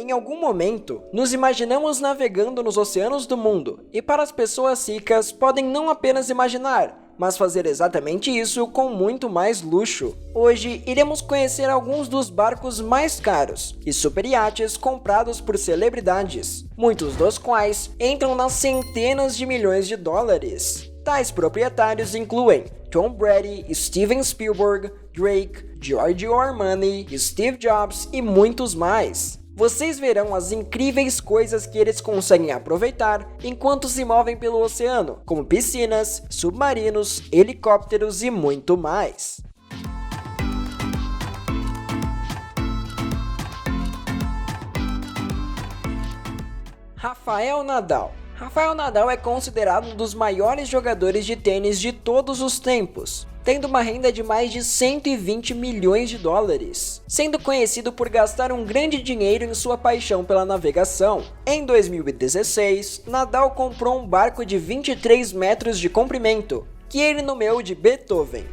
Em algum momento, nos imaginamos navegando nos oceanos do mundo, e para as pessoas ricas podem não apenas imaginar, mas fazer exatamente isso com muito mais luxo. Hoje, iremos conhecer alguns dos barcos mais caros e superiates comprados por celebridades, muitos dos quais entram nas centenas de milhões de dólares. Tais proprietários incluem Tom Brady, Steven Spielberg, Drake, Giorgio Armani, Steve Jobs e muitos mais. Vocês verão as incríveis coisas que eles conseguem aproveitar enquanto se movem pelo oceano, como piscinas, submarinos, helicópteros e muito mais. Rafael Nadal. Rafael Nadal é considerado um dos maiores jogadores de tênis de todos os tempos, tendo uma renda de mais de 120 milhões de dólares, sendo conhecido por gastar um grande dinheiro em sua paixão pela navegação. Em 2016, Nadal comprou um barco de 23 metros de comprimento, que ele nomeou de Beethoven.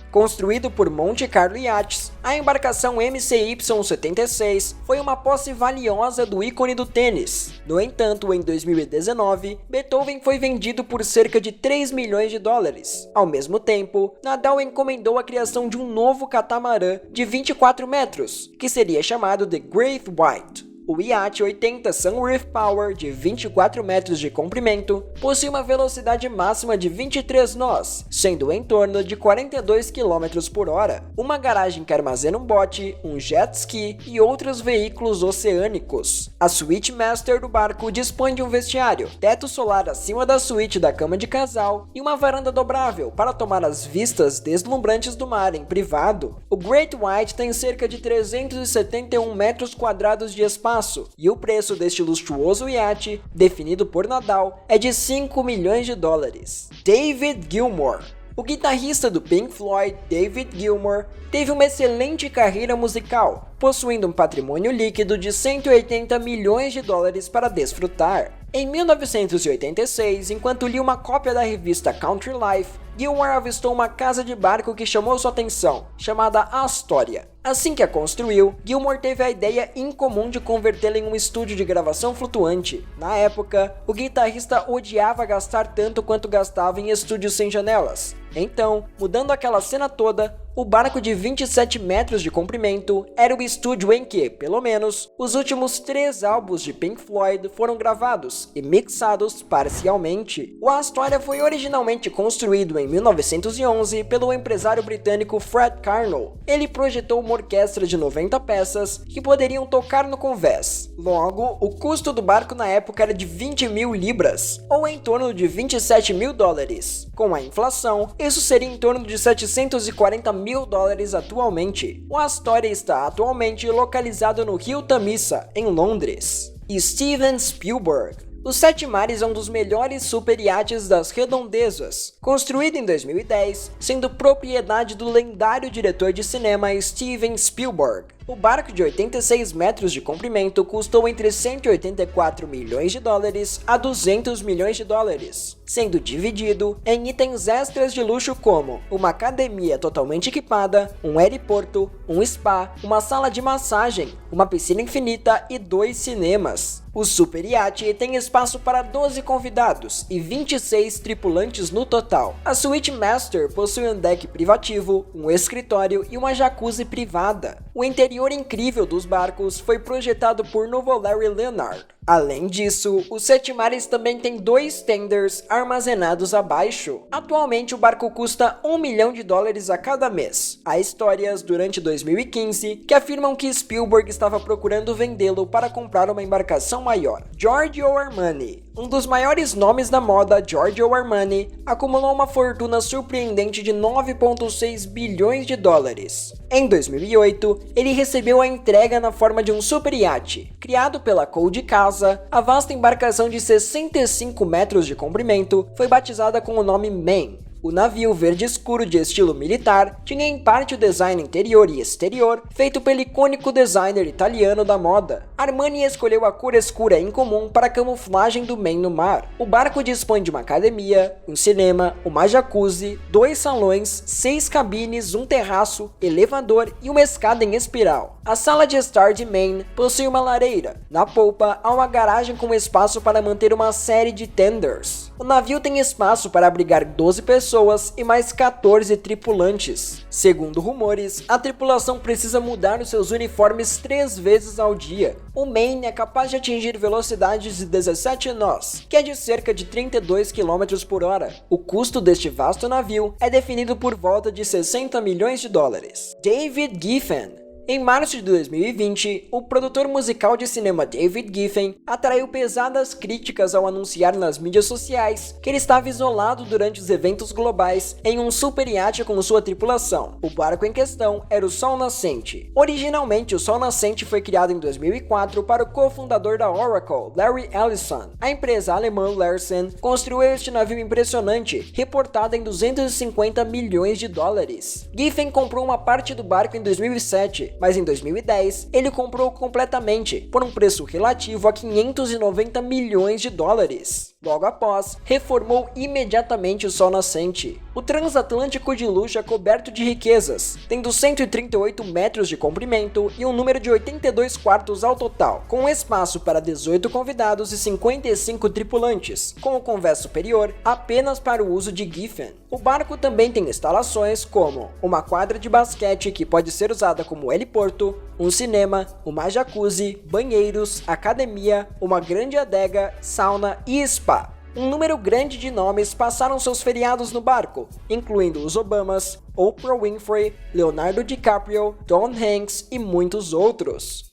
Construído por Monte Carlo Yachts, a embarcação MCY-76 foi uma posse valiosa do ícone do tênis. No entanto, em 2019, Beethoven foi vendido por cerca de 3 milhões de dólares. Ao mesmo tempo, Nadal encomendou a criação de um novo catamarã de 24 metros, que seria chamado de Great White. O iate 80 Sunreef Power, de 24 metros de comprimento, possui uma velocidade máxima de 23 nós, sendo em torno de 42 km por hora, uma garagem que armazena um bote, um jet ski e outros veículos oceânicos. A suíte master do barco dispõe de um vestiário, teto solar acima da suíte da cama de casal e uma varanda dobrável para tomar as vistas deslumbrantes do mar em privado. O Great White tem cerca de 371 metros quadrados de espaço, e o preço deste luxuoso iate, definido por Nadal, é de 5 milhões de dólares. David Gilmour. O guitarrista do Pink Floyd, David Gilmour, teve uma excelente carreira musical, possuindo um patrimônio líquido de 180 milhões de dólares para desfrutar. Em 1986, enquanto lia uma cópia da revista Country Life, Gilmour avistou uma casa de barco que chamou sua atenção, chamada Astoria. Assim que a construiu, Gilmour teve a ideia incomum de convertê-la em um estúdio de gravação flutuante. Na época, o guitarrista odiava gastar tanto quanto gastava em estúdios sem janelas. Então, mudando aquela cena toda, o barco de 27 metros de comprimento era o estúdio em que, pelo menos, os últimos 3 álbuns de Pink Floyd foram gravados e mixados parcialmente. O Astoria foi originalmente construído em 1911 pelo empresário britânico Fred Carnell. Ele projetou uma orquestra de 90 peças que poderiam tocar no convés. Logo, o custo do barco na época era de 20 mil libras, ou em torno de 27 mil dólares. Com a inflação, isso seria em torno de 740 mil dólares atualmente. O Astoria está atualmente localizado no rio Tamisa, em Londres. Steven Spielberg. O Sete Mares é um dos melhores superiates das redondezas, construído em 2010, sendo propriedade do lendário diretor de cinema Steven Spielberg. O barco de 86 metros de comprimento custou entre 184 milhões de dólares a 200 milhões de dólares, sendo dividido em itens extras de luxo como uma academia totalmente equipada, um heliporto, um spa, uma sala de massagem, uma piscina infinita e 2 cinemas. O super iate tem espaço para 12 convidados e 26 tripulantes no total. A suíte master possui um deck privativo, um escritório e uma jacuzzi privada. O interior incrível dos barcos foi projetado por Novo Larry Leonard. Além disso, o Sete Mares também tem 2 tenders armazenados abaixo. Atualmente o barco custa 1 milhão de dólares a cada mês. Há histórias durante 2015 que afirmam que Spielberg estava procurando vendê-lo para comprar uma embarcação maior. Giorgio Armani. Um dos maiores nomes da moda, Giorgio Armani, acumulou uma fortuna surpreendente de 9,6 bilhões de dólares. Em 2008, ele recebeu a entrega na forma de um super iate. Criado pela Cole Casa, a vasta embarcação de 65 metros de comprimento foi batizada com o nome Maine. O navio verde escuro de estilo militar tinha em parte o design interior e exterior feito pelo icônico designer italiano da moda. Armani escolheu a cor escura incomum para a camuflagem do Maine no mar. O barco dispõe de uma academia, um cinema, uma jacuzzi, 2 salões, 6 cabines, um terraço, elevador e uma escada em espiral. A sala de estar de Maine possui uma lareira. Na polpa há uma garagem com espaço para manter uma série de tenders. O navio tem espaço para abrigar 12 pessoas e mais 14 tripulantes. Segundo rumores, a tripulação precisa mudar os seus uniformes 3 vezes ao dia. O Maine é capaz de atingir velocidades de 17 nós, que é de cerca de 32 km por hora. O custo deste vasto navio é definido por volta de 60 milhões de dólares. David Geffen. Em março de 2020, o produtor musical de cinema David Geffen atraiu pesadas críticas ao anunciar nas mídias sociais que ele estava isolado durante os eventos globais em um super iate com sua tripulação. O barco em questão era o Sol Nascente. Originalmente, o Sol Nascente foi criado em 2004 para o cofundador da Oracle, Larry Ellison. A empresa alemã Larsen construiu este navio impressionante, reportado em 250 milhões de dólares. Geffen comprou uma parte do barco em 2007, mas em 2010 ele comprou completamente, por um preço relativo a 590 milhões de dólares. Logo após, reformou imediatamente o Sol Nascente. O transatlântico de luxo é coberto de riquezas, tendo 138 metros de comprimento e um número de 82 quartos ao total, com espaço para 18 convidados e 55 tripulantes, com o convés superior apenas para o uso de Geffen. O barco também tem instalações como uma quadra de basquete que pode ser usada como heliporto, um cinema, uma jacuzzi, banheiros, academia, uma grande adega, sauna e spa. Um número grande de nomes passaram seus feriados no barco, incluindo os Obamas, Oprah Winfrey, Leonardo DiCaprio, Tom Hanks e muitos outros.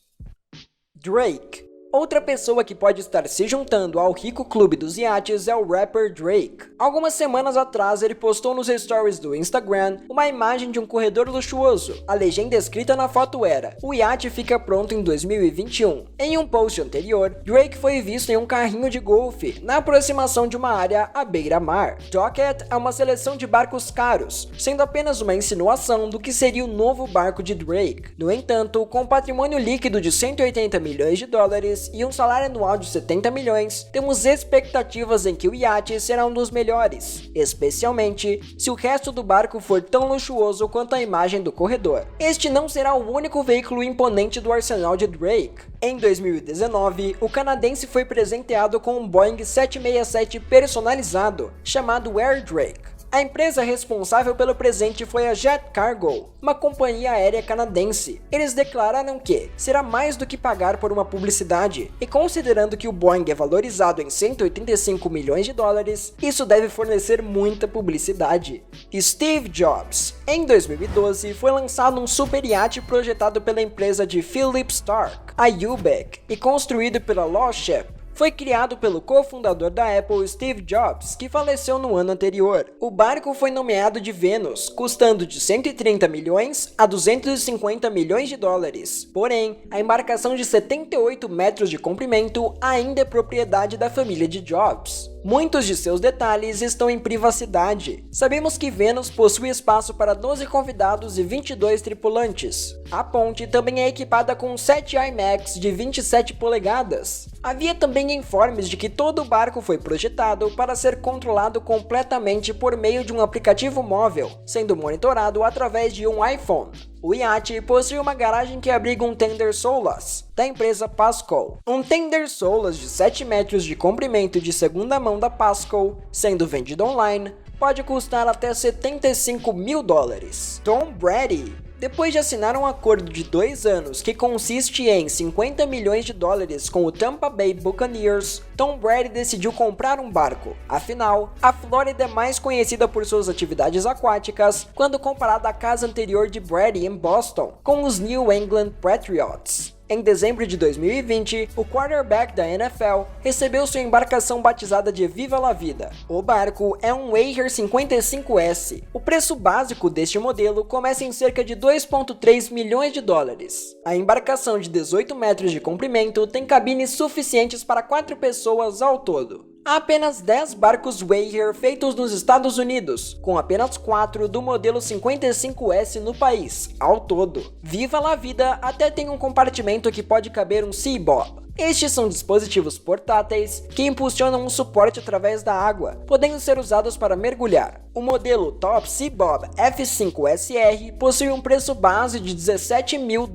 Drake. Outra pessoa que pode estar se juntando ao rico clube dos iates é o rapper Drake. Algumas semanas atrás, ele postou nos stories do Instagram uma imagem de um corredor luxuoso. A legenda escrita na foto era: "O iate fica pronto em 2021". Em um post anterior, Drake foi visto em um carrinho de golfe, na aproximação de uma área à beira-mar. Docket é uma seleção de barcos caros, sendo apenas uma insinuação do que seria o novo barco de Drake. No entanto, com patrimônio líquido de 180 milhões de dólares, e um salário anual de 70 milhões, temos expectativas em que o iate será um dos melhores, especialmente se o resto do barco for tão luxuoso quanto a imagem do corredor. Este não será o único veículo imponente do arsenal de Drake. Em 2019, o canadense foi presenteado com um Boeing 767 personalizado, chamado Air Drake. A empresa responsável pelo presente foi a Jet Cargo, uma companhia aérea canadense. Eles declararam que será mais do que pagar por uma publicidade, e considerando que o Boeing é valorizado em 185 milhões de dólares, isso deve fornecer muita publicidade. Steve Jobs. Em 2012, foi lançado um super iate projetado pela empresa de Philip Stark, a UBEC, e construído pela Low Ship. Foi criado pelo cofundador da Apple, Steve Jobs, que faleceu no ano anterior. O barco foi nomeado de Vênus, custando de 130 milhões a 250 milhões de dólares. Porém, a embarcação de 78 metros de comprimento ainda é propriedade da família de Jobs. Muitos de seus detalhes estão em privacidade. Sabemos que Vênus possui espaço para 12 convidados e 22 tripulantes. A ponte também é equipada com 7 IMAX de 27 polegadas. Havia também informes de que todo o barco foi projetado para ser controlado completamente por meio de um aplicativo móvel, sendo monitorado através de um iPhone. O iate possui uma garagem que abriga um tender Solas, da empresa Pascal. Um tender Solas de 7 metros de comprimento de segunda mão da Pascal, sendo vendido online, pode custar até 75 mil dólares. Tom Brady. Depois de assinar um acordo de 2 anos que consiste em 50 milhões de dólares com o Tampa Bay Buccaneers, Tom Brady decidiu comprar um barco. Afinal, a Flórida é mais conhecida por suas atividades aquáticas quando comparada à casa anterior de Brady em Boston, com os New England Patriots. Em dezembro de 2020, o quarterback da NFL recebeu sua embarcação batizada de Viva la Vida. O barco é um Whaler 55S. O preço básico deste modelo começa em cerca de 2,3 milhões de dólares. A embarcação de 18 metros de comprimento tem cabines suficientes para 4 pessoas ao todo. Há apenas 10 barcos Whaler feitos nos Estados Unidos, com apenas 4 do modelo 55S no país, ao todo. Viva la vida até tem um compartimento que pode caber um Seabob. Estes são dispositivos portáteis que impulsionam um suporte através da água, podendo ser usados para mergulhar. O modelo Top Seabob F5SR possui um preço base de $17 mil,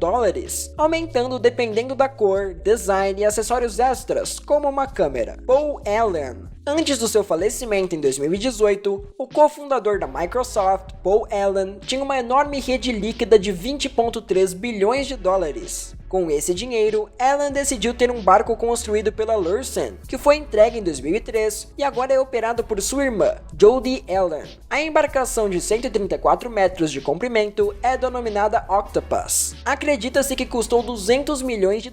aumentando dependendo da cor, design e acessórios extras, como uma câmera. Paul Allen. Antes do seu falecimento em 2018, o cofundador da Microsoft, Paul Allen, tinha uma enorme rede líquida de $20,3 bilhões. Com esse dinheiro, Allen decidiu ter um barco construído pela Lursen, que foi entregue em 2003 e agora é operado por sua irmã, Jodie Allen. A embarcação de 134 metros de comprimento é denominada Octopus. Acredita-se que custou $200 milhões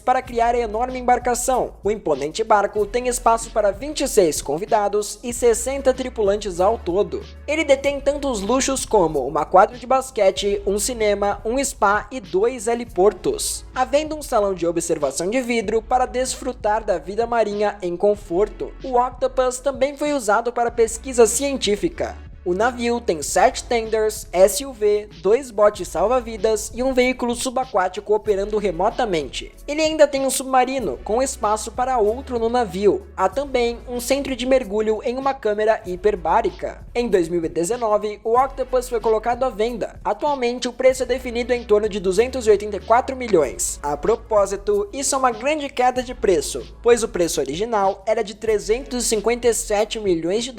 para criar a enorme embarcação. O imponente barco tem espaço para 26 convidados e 60 tripulantes ao todo. Ele detém tantos luxos como uma quadra de basquete, um cinema, um spa e 2 heliportos, havendo um salão de observação de vidro para desfrutar da vida marinha em conforto. O Octopus também foi usado para pesquisa científica. O navio tem 7 tenders, SUV, 2 botes salva-vidas e um veículo subaquático operando remotamente. Ele ainda tem um submarino, com espaço para outro no navio. Há também um centro de mergulho em uma câmera hiperbárica. Em 2019, o Octopus foi colocado à venda. Atualmente, o preço é definido em torno de $284 milhões. A propósito, isso é uma grande queda de preço, pois o preço original era de $357 milhões.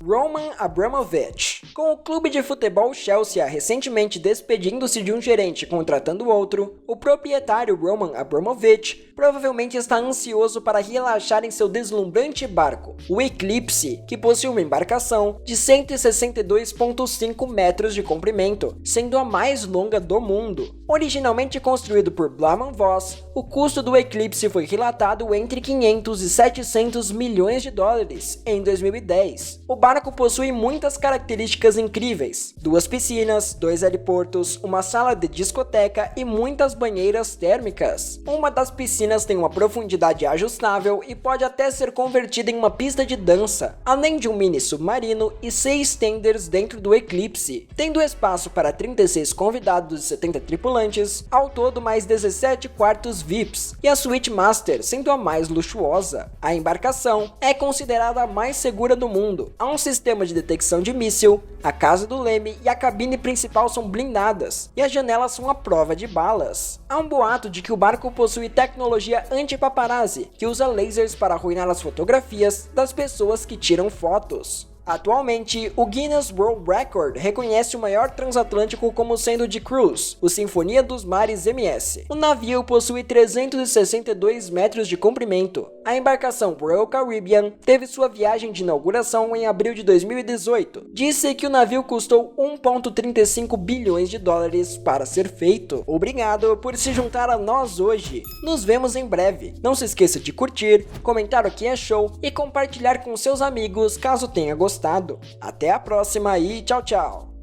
Roman Abramovich. Com o clube de futebol Chelsea recentemente despedindo-se de um gerente e contratando outro, o proprietário Roman Abramovich provavelmente está ansioso para relaxar em seu deslumbrante barco, o Eclipse, que possui uma embarcação de 162,5 metros de comprimento, sendo a mais longa do mundo. Originalmente construído por Blahman Voss, o custo do Eclipse foi relatado entre $500 e $700 milhões em 2010. O barco possui muitas características incríveis: 2 piscinas, 2 heliportos, uma sala de discoteca e muitas banheiras térmicas. Uma das piscinas tem uma profundidade ajustável e pode até ser convertida em uma pista de dança, além de um mini submarino e 6 tenders dentro do Eclipse, tendo espaço para 36 convidados e 70 tripulantes, ao todo mais 17 quartos VIPs, e a suíte Master sendo a mais luxuosa. A embarcação é considerada a mais segura do mundo. Há um sistema de detecção de míssil, a casa do leme e a cabine principal são blindadas, e as janelas são à prova de balas. Há um boato de que o barco possui tecnologia anti-paparazzi, que usa lasers para arruinar as fotografias das pessoas que tiram fotos. Atualmente, o Guinness World Record reconhece o maior transatlântico como sendo de cruise, o Sinfonia dos Mares MS. O navio possui 362 metros de comprimento. A embarcação Royal Caribbean teve sua viagem de inauguração em abril de 2018. Disse que o navio custou $1,35 bilhões para ser feito. Obrigado por se juntar a nós hoje. Nos vemos em breve. Não se esqueça de curtir, comentar o que achou e compartilhar com seus amigos caso tenha gostado. Até a próxima e tchau, tchau!